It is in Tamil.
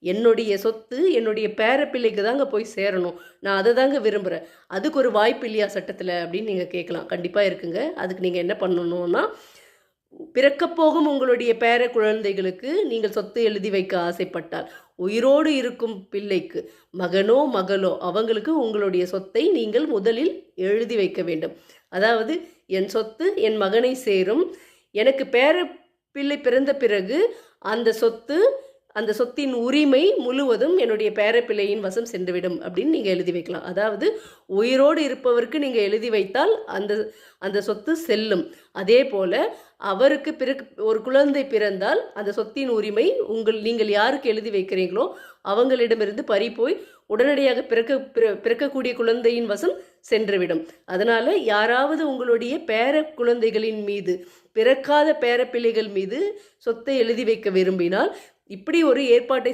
என்னுடைய சொத்து என்னுடைய பேரப்பிள்ளைக்கு தாங்க போய் சேரணும், நான் அதை தாங்க விரும்புகிறேன், அதுக்கு ஒரு வாய்ப்பு இல்லையா சட்டத்தில் அப்படின்னு நீங்கள் கேட்கலாம். கண்டிப்பாக இருக்குங்க. அதுக்கு நீங்கள் என்ன பண்ணணும்னா, பிறக்கப்போகும் உங்களுடைய பேர குழந்தைகளுக்கு நீங்கள் சொத்து எழுதி வைக்க ஆசைப்பட்டால், உயிரோடு இருக்கும் பிள்ளைக்கு, மகனோ மகளோ, அவங்களுக்கு உங்களுடைய சொத்தை நீங்கள் முதலில் எழுதி வைக்க வேண்டும். அதாவது என் சொத்து என் மகனை சேரும், எனக்கு பேர பிள்ளை பிறந்த பிறகு அந்த சொத்தின் உரிமை முழுவதும் என்னுடைய பேரப்பிள்ளையின் வசம் சென்றுவிடும் அப்படின்னு நீங்கள் எழுதி வைக்கலாம். அதாவது உயிரோடு இருப்பவருக்கு நீங்கள் எழுதி வைத்தால் அந்த சொத்து செல்லும். அதே போல் அவருக்கு ஒரு குழந்தை பிறந்தால் அந்த சொத்தின் உரிமை நீங்கள் யாருக்கு எழுதி வைக்கிறீங்களோ அவங்களிடமிருந்து பறிபோய் உடனடியாக பிறக்கக்கூடிய குழந்தையின் வசம் சென்றுவிடும். அதனால் யாராவது உங்களுடைய பேர குழந்தைகளின் மீது, பிறக்காத பேரப்பிள்ளைகள் மீது சொத்தை எழுதி வைக்க விரும்பினால் இப்படி ஒரு ஏற்பாட்டை